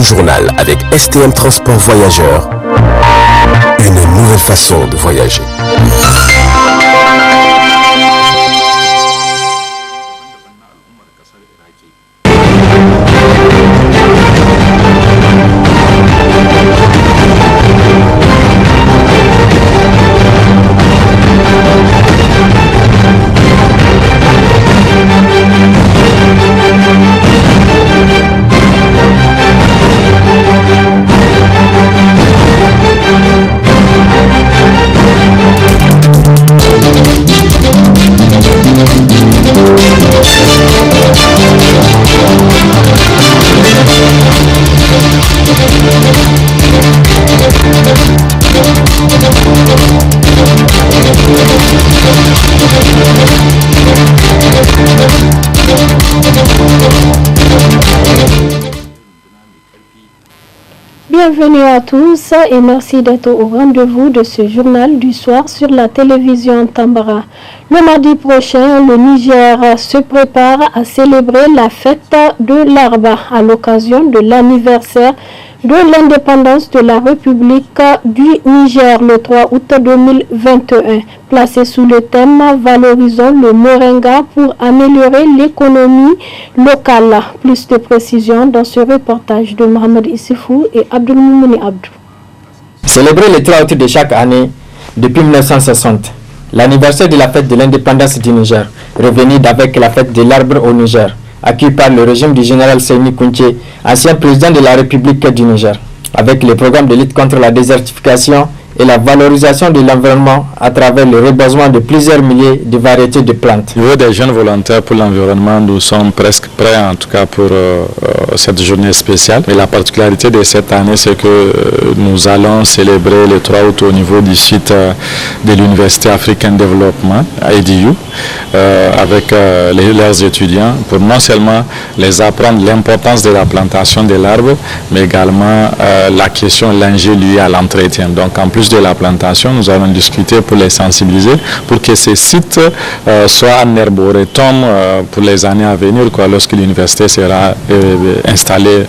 Journal avec STM Transport Voyageurs, une nouvelle façon de voyager. Bienvenue à tous et merci d'être au rendez-vous de ce journal du soir sur la télévision Tambara. Le mardi prochain, le Niger se prépare à célébrer la fête de l'Arba à l'occasion de l'anniversaire de l'indépendance de la République du Niger le 3 août 2021. Placé sous le thème « Valorisons le Moringa pour améliorer l'économie locale ». Plus de précisions dans ce reportage de Mohamed Issifou et Abdelmoumouni Abdou. Célébrer le 3 août de chaque année depuis 1960, l'anniversaire de la fête de l'indépendance du Niger, revenu avec la fête de l'arbre au Niger, acquis par le régime du général Séni Kounché, ancien président de la République du Niger, avec les programmes de lutte contre la désertification et la valorisation de l'environnement à travers le reboisement de plusieurs milliers de variétés de plantes. Au niveau des jeunes volontaires pour l'environnement, nous sommes presque prêts en tout cas pour cette journée spéciale. Et la particularité de cette année, c'est que nous allons célébrer le 3 août au niveau du site de l'Université Africaine Développement, EDU, avec leurs étudiants, pour non seulement les apprendre l'importance de la plantation de l'arbre, mais également la question l'enjeu lié à l'entretien. Donc en plus de la plantation, nous allons discuter pour les sensibiliser, pour que ces sites soient en arboretum pour les années à venir, lorsque l'université sera installée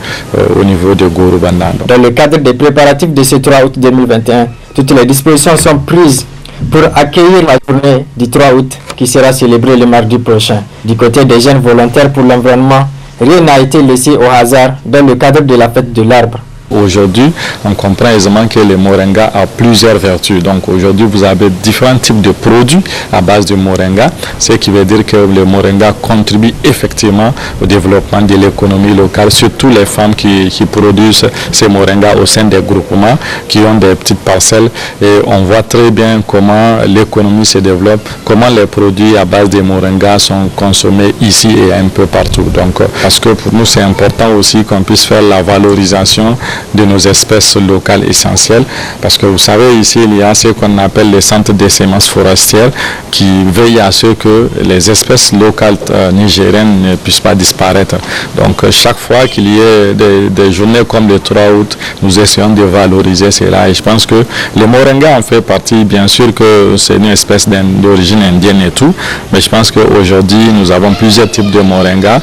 au niveau de Gourou-Bandando. Dans le cadre des préparatifs de ce 3 août 2021, toutes les dispositions sont prises pour accueillir la journée du 3 août qui sera célébrée le mardi prochain. Du côté des jeunes volontaires pour l'environnement, rien n'a été laissé au hasard dans le cadre de la fête de l'arbre. Aujourd'hui, on comprend aisément que le moringa a plusieurs vertus. Donc aujourd'hui, vous avez différents types de produits à base de moringa, ce qui veut dire que le moringa contribue effectivement au développement de l'économie locale, surtout les femmes qui produisent ces moringas au sein des groupements, qui ont des petites parcelles. Et on voit très bien comment l'économie se développe, comment les produits à base de moringa sont consommés ici et un peu partout. Donc, parce que pour nous, c'est important aussi qu'on puisse faire la valorisation de nos espèces locales essentielles, parce que vous savez, ici il y a ce qu'on appelle les centres de semences forestières qui veillent à ce que les espèces locales nigériennes ne puissent pas disparaître. Donc chaque fois qu'il y ait des journées comme le 3 août, nous essayons de valoriser cela, et je pense que le moringa en fait partie. Bien sûr que c'est une espèce d'origine indienne et tout, mais je pense qu'aujourd'hui nous avons plusieurs types de moringa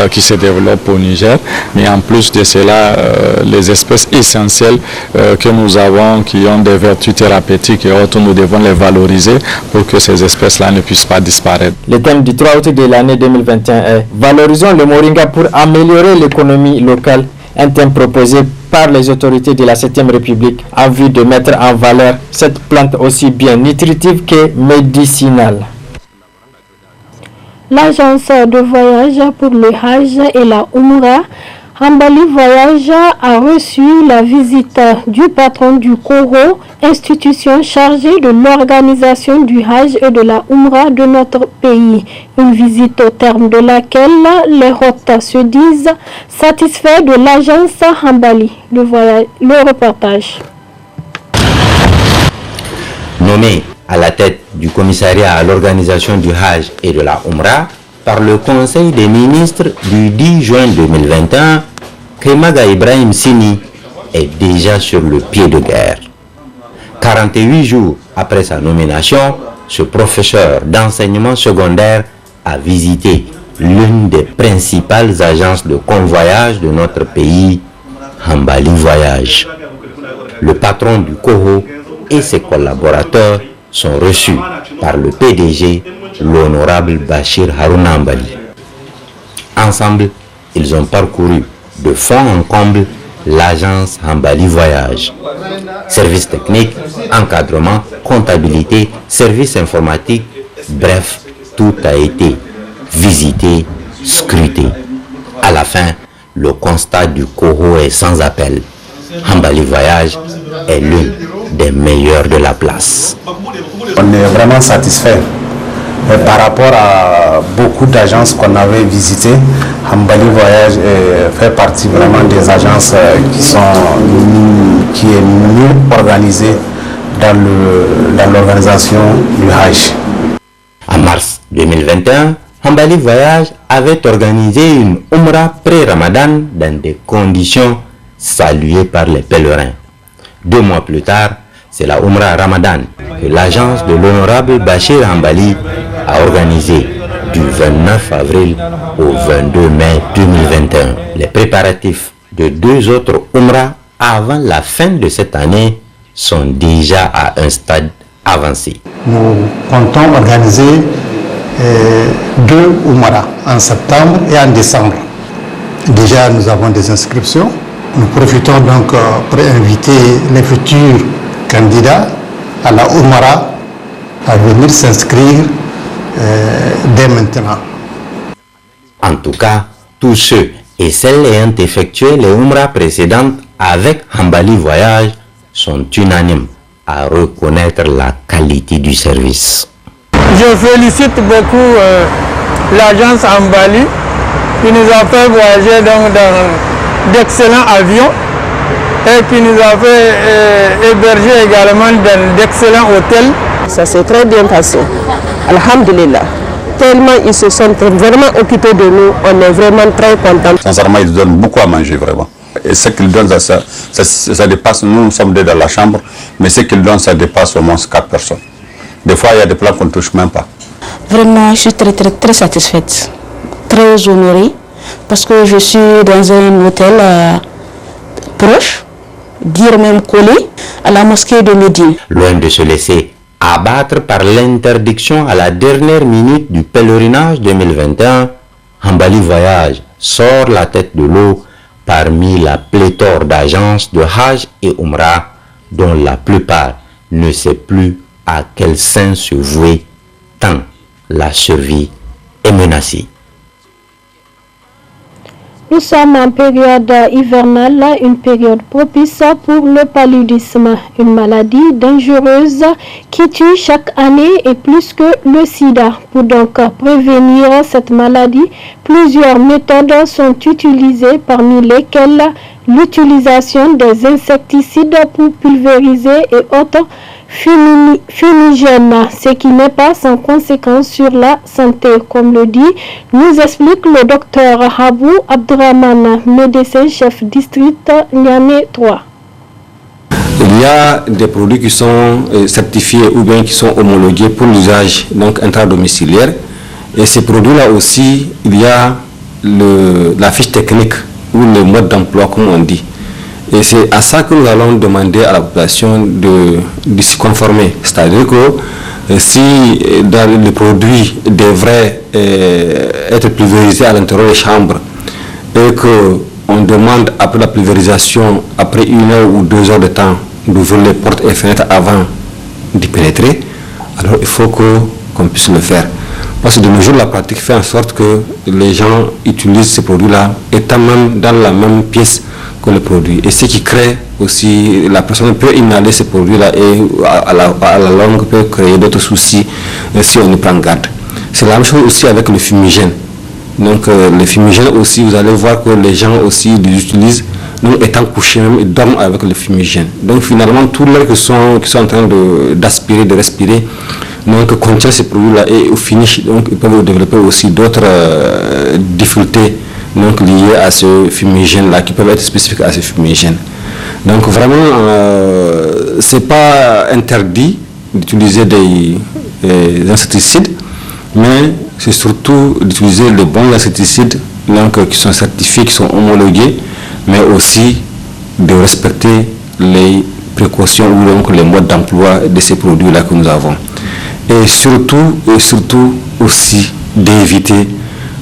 qui se développent au Niger, mais en plus de cela, les espèces essentielles que nous avons, qui ont des vertus thérapeutiques et autres, nous devons les valoriser pour que ces espèces-là ne puissent pas disparaître. Le thème du 3 août de l'année 2021 est « Valorisons le moringa pour améliorer l'économie locale », un thème proposé par les autorités de la 7e République en vue de mettre en valeur cette plante aussi bien nutritive que médicinale. L'agence de voyage pour le Hajj et la Umrah Hambali Voyage a reçu la visite du patron du Coro, institution chargée de l'organisation du Hajj et de la Umrah de notre pays. Une visite au terme de laquelle les hôtes se disent satisfaits de l'agence Hambali. Le reportage. Nommé à la tête du commissariat à l'organisation du Hajj et de la Umrah par le Conseil des ministres du 10 juin 2021, Kemaga Ibrahim Sini est déjà sur le pied de guerre. 48 jours après sa nomination, ce professeur d'enseignement secondaire a visité l'une des principales agences de convoyage de notre pays, Hambali Voyage. Le patron du Coho et ses collaborateurs sont reçus par le PDG, l'honorable Bachir Harouna Hambali. Ensemble, ils ont parcouru de fond en comble l'agence Hambali Voyage. Service technique, encadrement, comptabilité, service informatique, bref, tout a été visité, scruté. À la fin, le constat du Coho est sans appel. Hambali Voyage est l'une des meilleures de la place. On est vraiment satisfait. Par rapport à beaucoup d'agences qu'on avait visitées, Hambali Voyage fait partie vraiment des agences qui est mieux organisée dans l'organisation du Hajj. En mars 2021, Hambali Voyage avait organisé une Umrah pré-Ramadan dans des conditions saluées par les pèlerins. 2 mois plus tard, c'est la Umrah Ramadan que l'agence de l'honorable Bachir Hambali a organisée du 29 avril au 22 mai 2021. Les préparatifs de 2 autres Umrah avant la fin de cette année sont déjà à un stade avancé. Nous comptons organiser 2 Umrah en septembre et en décembre. Déjà, nous avons des inscriptions. Nous profitons donc pour inviter les futurs candidats à la Umrah à venir s'inscrire dès maintenant. En tout cas, tous ceux et celles ayant effectué les Umrah précédentes avec Hambali Voyage sont unanimes à reconnaître la qualité du service. Je félicite beaucoup l'agence Hambali qui nous a fait voyager dans d'excellents avions et qui nous a fait héberger également dans d'excellents hôtels. Ça s'est très bien passé. Alhamdulillah. Tellement ils se sont vraiment occupés de nous, on est vraiment très contents. Sincèrement, ils donnent beaucoup à manger vraiment. Et ce qu'ils donnent, ça dépasse, nous sommes deux dans la chambre, mais ce qu'ils donnent, ça dépasse au moins 4 personnes. Des fois, il y a des plats qu'on ne touche même pas. Vraiment, je suis très satisfaite, très honorée, parce que je suis dans un hôtel proche, dire même collé, à la mosquée de Médine. Loin de se laisser abattre par l'interdiction à la dernière minute du pèlerinage 2021, Hambali Voyage sort la tête de l'eau parmi la pléthore d'agences de Hajj et Umrah dont la plupart ne sait plus à quel sein se vouer tant la survie est menacée. Nous sommes en période hivernale, une période propice pour le paludisme, une maladie dangereuse qui tue chaque année et plus que le sida. Pour donc prévenir cette maladie, plusieurs méthodes sont utilisées, parmi lesquelles l'utilisation des insecticides pour pulvériser et autres fumigènes, ce qui n'est pas sans conséquence sur la santé, comme le dit, nous explique le docteur Habou Abdurrahman, médecin chef district Niamey 3. Il y a des produits qui sont certifiés ou bien qui sont homologués pour l'usage donc intradomiciliaire, et ces produits-là aussi, il y a la fiche technique ou le mode d'emploi comme on dit. Et c'est à ça que nous allons demander à la population de s'y conformer. C'est-à-dire que si dans le produit devrait être pulvérisé à l'intérieur des chambres et qu'on demande après la pulvérisation, après 1 heure ou 2 heures de temps, d'ouvrir les portes et fenêtres avant d'y pénétrer, alors il faut qu'on puisse le faire. Parce que de nos jours, la pratique fait en sorte que les gens utilisent ces produits-là étant même dans la même pièce que le produit. Et ce qui crée aussi, la personne peut inhaler ces produits-là et à la longue peut créer d'autres soucis si on ne prend garde. C'est la même chose aussi avec le fumigène. Donc les fumigènes aussi, vous allez voir que les gens aussi les utilisent, donc étant couchés même, ils dorment avec le fumigène. Donc finalement, tout l'air qui sont en train d'aspirer, de respirer, donc contient ces produits-là et au finish, donc ils peuvent développer aussi d'autres difficultés donc liées à ce fumigène-là, qui peuvent être spécifiques à ce fumigène. Donc vraiment, c'est pas interdit d'utiliser des insecticides, mais c'est surtout d'utiliser les bons insecticides donc, qui sont certifiés, qui sont homologués, mais aussi de respecter les précautions ou donc les modes d'emploi de ces produits-là que nous avons. Et surtout aussi d'éviter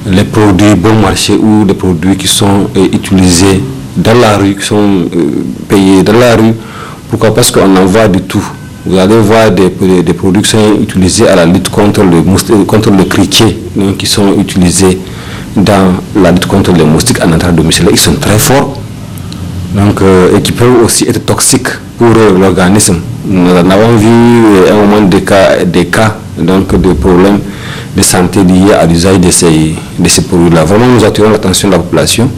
les produits bon marché ou les produits qui sont utilisés dans la rue, qui sont payés dans la rue. Pourquoi? Parce qu'on en voit du tout. Vous allez voir des produits qui sont utilisés à la lutte contre le criquet, donc qui sont utilisés dans la lutte contre les moustiques en entrée domiciliaire. Ils sont très forts, donc, et qui peuvent aussi être toxiques pour l'organisme. Nous en avons vu à un moment des cas donc, de problèmes de santé liés à l'usage de ces produits-là. Vraiment, nous attirons l'attention de la population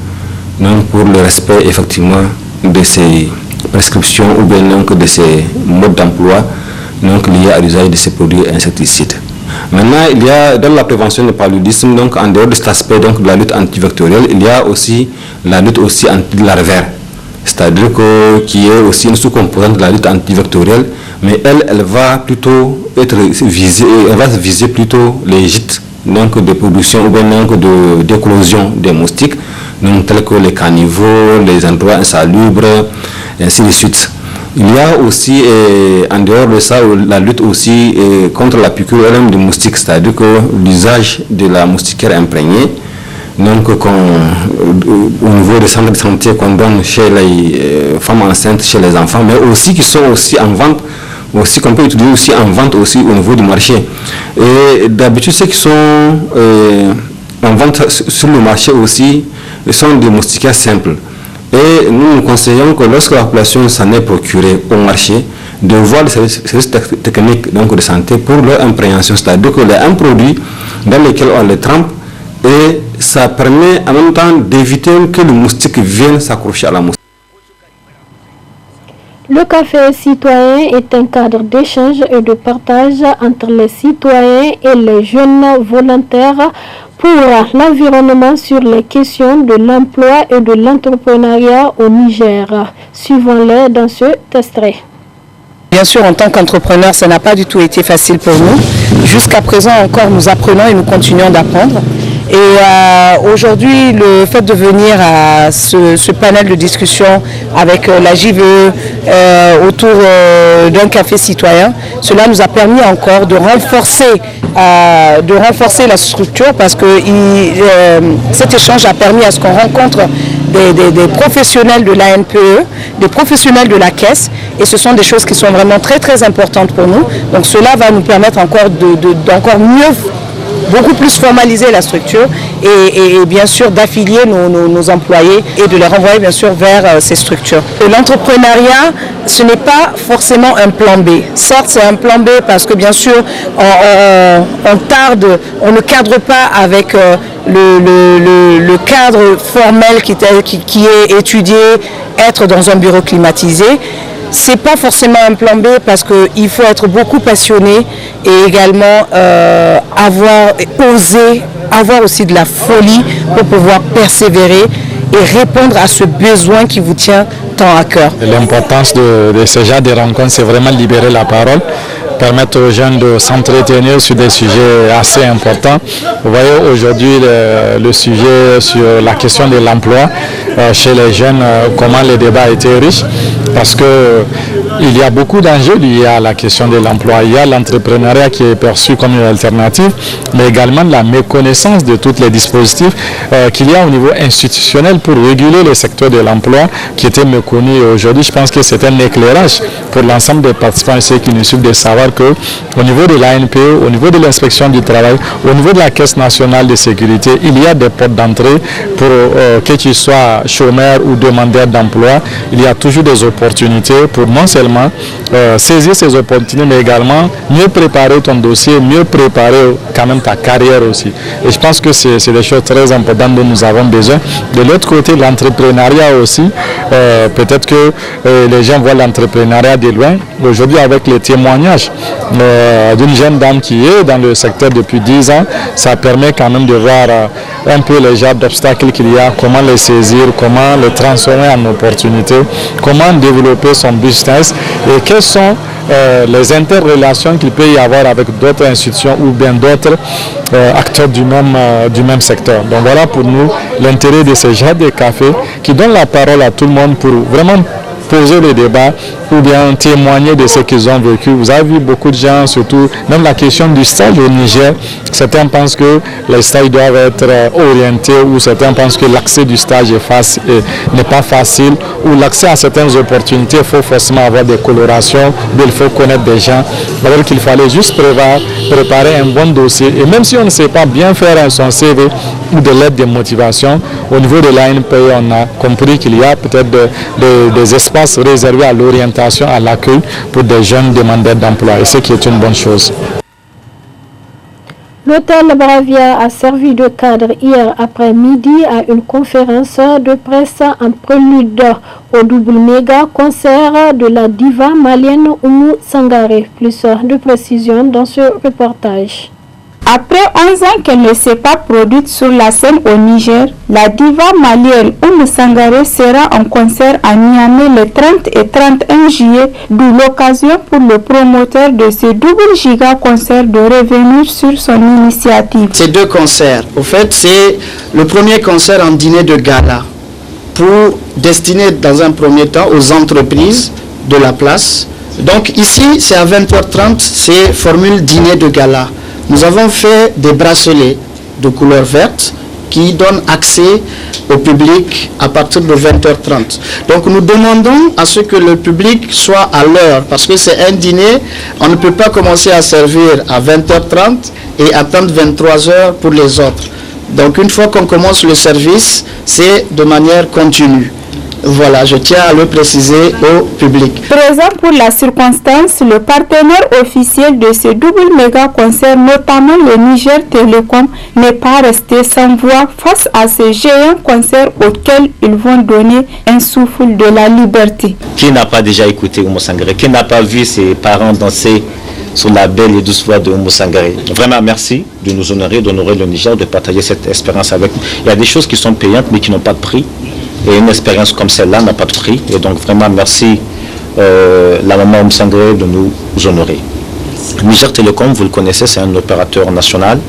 donc, pour le respect effectivement de ces prescriptions ou bien donc, de ces modes d'emploi liés à l'usage de ces produits insecticides. Maintenant, il y a dans la prévention du paludisme, donc en dehors de cet aspect donc, de la lutte antivectorielle, il y a aussi la lutte aussi anti-larvaire. C'est-à-dire qui est aussi une sous-composante de la lutte antivectorielle, mais elle va plutôt être visée, elle va viser plutôt les gîtes donc de production ou bien donc d'éclosion des moustiques, donc tels que les caniveaux, les endroits insalubres, et ainsi de suite. Il y a aussi, en dehors de ça, la lutte aussi contre la piqûre de moustiques, c'est-à-dire que l'usage de la moustiquaire imprégnée, donc au niveau des centres de santé qu'on donne chez les femmes enceintes, chez les enfants, mais aussi qui sont aussi en vente, aussi qu'on peut utiliser aussi en vente aussi au niveau du marché. Et d'habitude, ceux qui sont en vente sur le marché aussi sont des moustiquaires simples. Et nous conseillons que lorsque la population s'en est procurée au marché, de voir les services techniques donc, de santé pour leur imprégnation, c'est-à-dire qu'il y a un produit dans lequel on les trempe et ça permet en même temps d'éviter que le moustique vienne s'accrocher à la moustique. Le café citoyen est un cadre d'échange et de partage entre les citoyens et les jeunes volontaires pour l'environnement sur les questions de l'emploi et de l'entrepreneuriat au Niger. Suivons-les dans cet extrait. Bien sûr, en tant qu'entrepreneur, ça n'a pas du tout été facile pour nous. Jusqu'à présent encore, nous apprenons et nous continuons d'apprendre. Et aujourd'hui, le fait de venir à ce panel de discussion avec la JVE autour d'un café citoyen, cela nous a permis encore de renforcer la structure parce que cet échange a permis à ce qu'on rencontre des professionnels de l'ANPE, des professionnels de la caisse, et ce sont des choses qui sont vraiment très très importantes pour nous. Donc cela va nous permettre encore d'encore mieux, beaucoup plus formaliser la structure et bien sûr d'affilier nos employés et de les renvoyer bien sûr vers ces structures. L'entrepreneuriat, ce n'est pas forcément un plan B. Certes, c'est un plan B parce que bien sûr on ne cadre pas avec le cadre formel qui est étudié, être dans un bureau climatisé. C'est pas forcément un plan B parce qu'il faut être beaucoup passionné et également avoir aussi de la folie pour pouvoir persévérer et répondre à ce besoin qui vous tient tant à cœur. L'importance de ce genre de rencontres, c'est vraiment libérer la parole, permettre aux jeunes de s'entretenir sur des sujets assez importants. Vous voyez aujourd'hui le sujet sur la question de l'emploi chez les jeunes, comment le débat a été riche, parce que il y a beaucoup d'enjeux liés à la question de l'emploi. Il y a l'entrepreneuriat qui est perçu comme une alternative, mais également la méconnaissance de tous les dispositifs qu'il y a au niveau institutionnel pour réguler le secteur de l'emploi qui était méconnu. Aujourd'hui, je pense que c'est un éclairage pour l'ensemble des participants et ceux qui nous suivent de savoir qu'au niveau de l'ANPE, au niveau de l'inspection du travail, au niveau de la Caisse nationale de sécurité, il y a des portes d'entrée pour que tu sois chômeur ou demandeur d'emploi. Il y a toujours des opportunités pour non seulement saisir ces opportunités, mais également mieux préparer ton dossier, mieux préparer quand même ta carrière aussi. Et je pense que c'est des choses très importantes dont nous avons besoin. De l'autre côté, l'entrepreneuriat aussi, peut-être que les gens voient l'entrepreneuriat de loin. Aujourd'hui, avec les témoignages d'une jeune dame qui est dans le secteur depuis 10 ans, ça permet quand même de voir un peu les genres d'obstacles qu'il y a, comment les saisir, comment les transformer en opportunités, comment développer son business passe et quelles sont les interrelations qu'il peut y avoir avec d'autres institutions ou bien d'autres acteurs du même secteur. Donc voilà pour nous l'intérêt de ce genre de café qui donne la parole à tout le monde pour vraiment poser le débat ou bien témoigner de ce qu'ils ont vécu. Vous avez vu beaucoup de gens, surtout même la question du stage au Niger. Certains pensent que les stages doivent être orientés ou certains pensent que l'accès du stage n'est pas facile ou l'accès à certaines opportunités, il faut forcément avoir des colorations, il faut connaître des gens. Alors qu'il fallait juste préparer un bon dossier et même si on ne sait pas bien faire son CV ou de l'aide de motivation, au niveau de l'ANPE, on a compris qu'il y a peut-être des espaces réservés à l'orientation, à l'accueil pour des jeunes demandeurs d'emploi, et ce qui est une bonne chose. L'hôtel Bravia a servi de cadre hier après-midi à une conférence de presse en prélude au double méga concert de la diva malienne Oumou Sangaré. Plus de précisions dans ce reportage. Après 11 ans qu'elle ne s'est pas produite sur la scène au Niger, la diva malienne Oumou Sangaré sera en concert à Niamey le 30 et 31 juillet, d'où l'occasion pour le promoteur de ce double giga concert de revenir sur son initiative. Ces deux concerts, au fait, c'est le premier concert en dîner de gala pour destiner dans un premier temps aux entreprises de la place. Donc ici, c'est à 20h30, c'est formule dîner de gala. Nous avons fait des bracelets de couleur verte qui donnent accès au public à partir de 20h30. Donc nous demandons à ce que le public soit à l'heure parce que c'est un dîner, on ne peut pas commencer à servir à 20h30 et attendre 23h pour les autres. Donc une fois qu'on commence le service, c'est de manière continue. Voilà, je tiens à le préciser au public. Présent pour la circonstance, le partenaire officiel de ce double méga concert, notamment le Niger Télécom, n'est pas resté sans voix face à ces géants concerts auxquels ils vont donner un souffle de la liberté. Qui n'a pas déjà écouté Oumou Sangaré? Qui n'a pas vu ses parents danser sur la belle et douce voix de Oumou Sangaré? Vraiment merci de nous honorer, d'honorer le Niger, de partager cette expérience avec nous. Il y a des choses qui sont payantes mais qui n'ont pas de prix. Et une expérience comme celle-là n'a pas de prix. Et donc vraiment merci la maman Oumou Sangaré de nous honorer. Niger Télécom, vous le connaissez, c'est un opérateur national,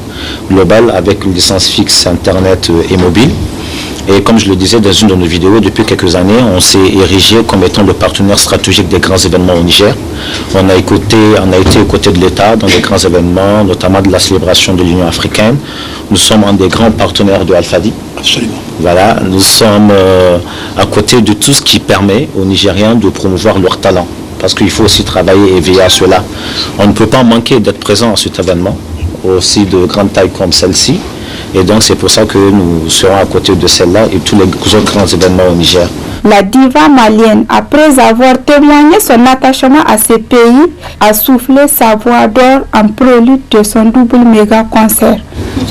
global, avec une licence fixe, internet et mobile. Et comme je le disais dans une de nos vidéos, depuis quelques années, on s'est érigé comme étant le partenaire stratégique des grands événements au Niger. On a été aux côtés de l'État dans les grands événements, notamment de la célébration de l'Union africaine. Nous sommes un des grands partenaires de Alfadi. Absolument. Voilà, nous sommes à côté de tout ce qui permet aux Nigériens de promouvoir leur talent. Parce qu'il faut aussi travailler et veiller à cela. On ne peut pas manquer d'être présent à cet événement, aussi de grande taille comme celle-ci. Et donc c'est pour ça que nous serons à côté de celle-là et tous les autres grands événements au Niger. La diva malienne, après avoir témoigné son attachement à ce pays, a soufflé sa voix d'or en prélude de son double méga concert.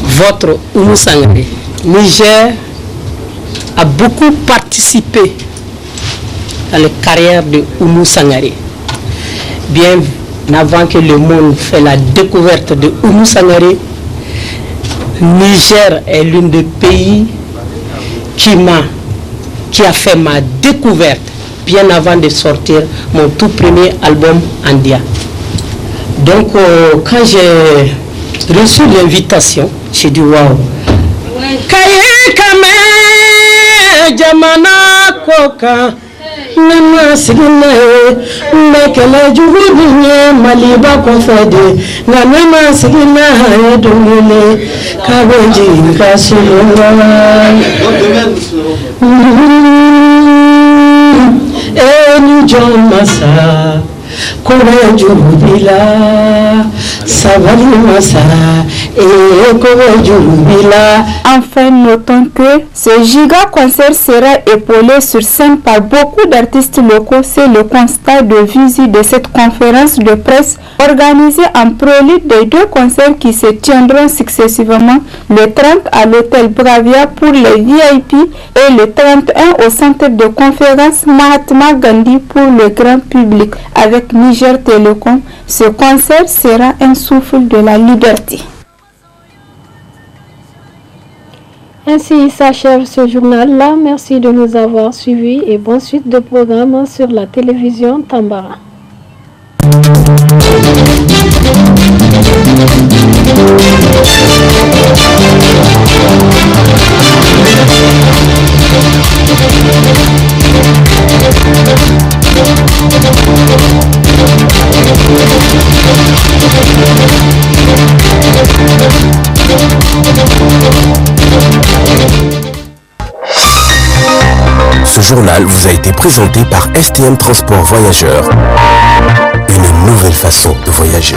Votre Oumou Sangaré, Niger a beaucoup participé à la carrière de Oumou Sangaré. Bien avant que le monde fasse la découverte de Oumou Sangaré, Niger est l'un des pays qui a fait ma découverte bien avant de sortir mon tout premier album Andia. Donc quand j'ai reçu l'invitation, j'ai dit waouh. Nama sigine mekele jugudinye maliba konfede nama sigina dumule kabeji kasulwa eni John Massa kore jugudila sabali massa et kore jugudila. Enfin, notons que ce giga concert sera épaulé sur scène par beaucoup d'artistes locaux. C'est le constat de visite de cette conférence de presse organisée en prélude des deux concerts qui se tiendront successivement le 30 à l'hôtel Bravia pour les VIP et le 31 au centre de conférence Mahatma Gandhi pour le grand public. Avec Niger Télécom, ce concert sera un souffle de la liberté. Ainsi s'achève ce journal-là. Merci de nous avoir suivis et bonne suite de programmes sur la télévision Tambara. Ce journal vous a été présenté par STM Transport Voyageurs. Une nouvelle façon de voyager.